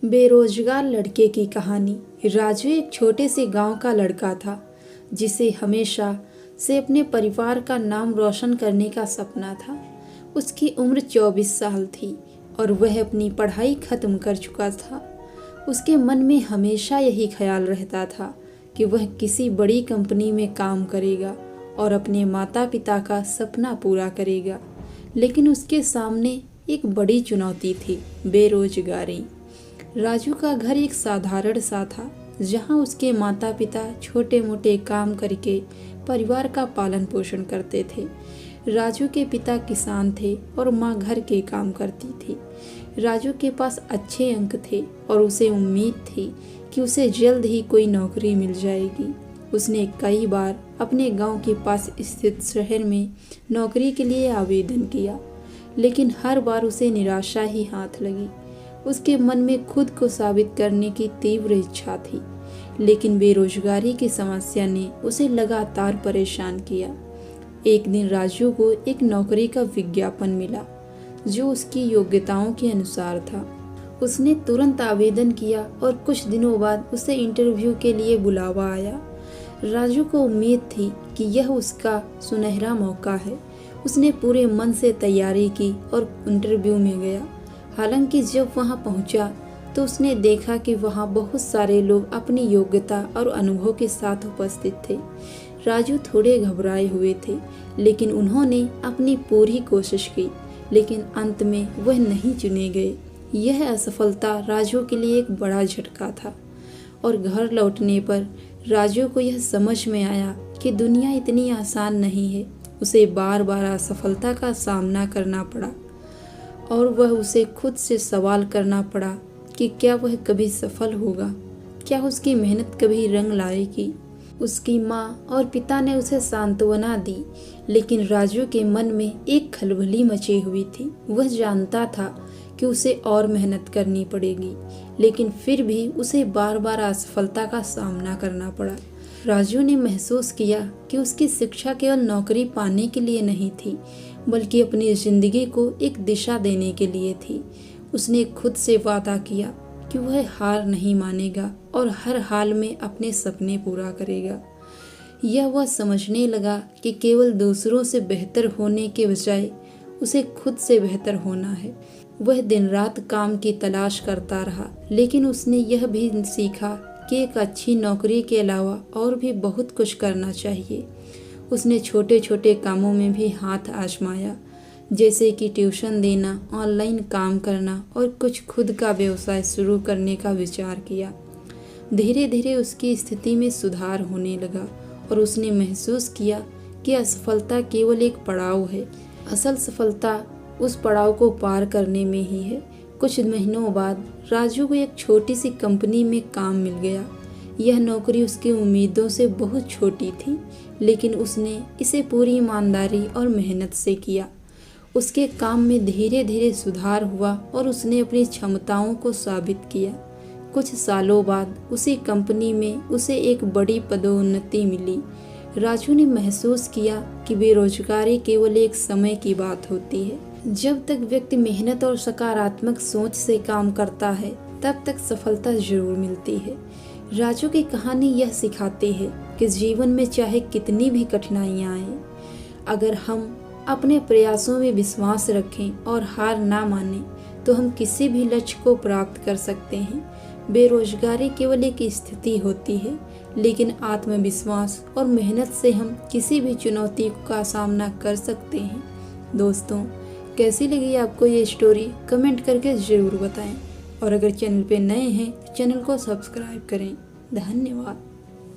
बेरोजगार लड़के की कहानी। राजू एक छोटे से गांव का लड़का था जिसे हमेशा से अपने परिवार का नाम रोशन करने का सपना था। उसकी उम्र 24 साल थी और वह अपनी पढ़ाई खत्म कर चुका था। उसके मन में हमेशा यही ख्याल रहता था कि वह किसी बड़ी कंपनी में काम करेगा और अपने माता पिता का सपना पूरा करेगा। लेकिन उसके सामने एक बड़ी चुनौती थी, बेरोजगारी। राजू का घर एक साधारण सा था, जहां उसके माता पिता छोटे मोटे काम करके परिवार का पालन पोषण करते थे। राजू के पिता किसान थे और माँ घर के काम करती थी। राजू के पास अच्छे अंक थे और उसे उम्मीद थी कि उसे जल्द ही कोई नौकरी मिल जाएगी। उसने कई बार अपने गांव के पास स्थित शहर में नौकरी के लिए आवेदन किया, लेकिन हर बार उसे निराशा ही हाथ लगी। उसके मन में खुद को साबित करने की तीव्र इच्छा थी, लेकिन बेरोजगारी की समस्या ने उसे लगातार परेशान किया। एक दिन राजू को एक नौकरी का विज्ञापन मिला जो उसकी योग्यताओं के अनुसार था। उसने तुरंत आवेदन किया और कुछ दिनों बाद उसे इंटरव्यू के लिए बुलावा आया। राजू को उम्मीद थी कि यह उसका सुनहरा मौका है। उसने पूरे मन से तैयारी की और इंटरव्यू में गया। हालांकि जब वहां पहुंचा तो उसने देखा कि वहां बहुत सारे लोग अपनी योग्यता और अनुभव के साथ उपस्थित थे। राजू थोड़े घबराए हुए थे, लेकिन उन्होंने अपनी पूरी कोशिश की, लेकिन अंत में वह नहीं चुने गए। यह असफलता राजू के लिए एक बड़ा झटका था और घर लौटने पर राजू को यह समझ में आया कि दुनिया इतनी आसान नहीं है। उसे बार बार असफलता का सामना करना पड़ा और वह उसे खुद से सवाल करना पड़ा कि क्या वह कभी सफल होगा, क्या उसकी मेहनत कभी रंग लाएगी। उसकी माँ और पिता ने उसे सांत्वना दी, लेकिन राजू के मन में एक खलबली मची हुई थी। वह जानता था कि उसे और मेहनत करनी पड़ेगी, लेकिन फिर भी उसे बार बार असफलता का सामना करना पड़ा। राजू ने महसूस किया कि उसकी शिक्षा केवल नौकरी पाने के लिए नहीं थी, बल्कि अपनी जिंदगी को एक दिशा देने के लिए थी। उसने खुद से वादा किया कि वह हार नहीं मानेगा और हर हाल में अपने सपने पूरा करेगा। यह वह समझने लगा कि केवल दूसरों से बेहतर होने के बजाय उसे खुद से बेहतर होना है। वह दिन रात काम की तलाश करता रहा, लेकिन उसने यह भी सीखा कि एक अच्छी नौकरी के अलावा और भी बहुत कुछ करना चाहिए। उसने छोटे छोटे कामों में भी हाथ आजमाया, जैसे कि ट्यूशन देना, ऑनलाइन काम करना और कुछ खुद का व्यवसाय शुरू करने का विचार किया। धीरे धीरे उसकी स्थिति में सुधार होने लगा और उसने महसूस किया कि असफलता केवल एक पड़ाव है, असल सफलता उस पड़ाव को पार करने में ही है। कुछ महीनों बाद राजू को एक छोटी सी कंपनी में काम मिल गया। यह नौकरी उसकी उम्मीदों से बहुत छोटी थी, लेकिन उसने इसे पूरी ईमानदारी और मेहनत से किया। उसके काम में धीरे धीरे सुधार हुआ और उसने अपनी क्षमताओं को साबित किया। कुछ सालों बाद उसी कंपनी में उसे एक बड़ी पदोन्नति मिली। राजू ने महसूस किया कि बेरोजगारी केवल एक समय की बात होती है। जब तक व्यक्ति मेहनत और सकारात्मक सोच से काम करता है, तब तक सफलता जरूर मिलती है। राजू की कहानी यह सिखाती है कि जीवन में चाहे कितनी भी कठिनाइयां आए, अगर हम अपने प्रयासों में विश्वास रखें और हार ना मानें, तो हम किसी भी लक्ष्य को प्राप्त कर सकते हैं। बेरोजगारी केवल एक स्थिति होती है, लेकिन आत्मविश्वास और मेहनत से हम किसी भी चुनौती का सामना कर सकते हैं। दोस्तों, कैसी लगी आपको ये स्टोरी? कमेंट करके ज़रूर बताएं और अगर चैनल पे नए हैं तो चैनल को सब्सक्राइब करें। धन्यवाद।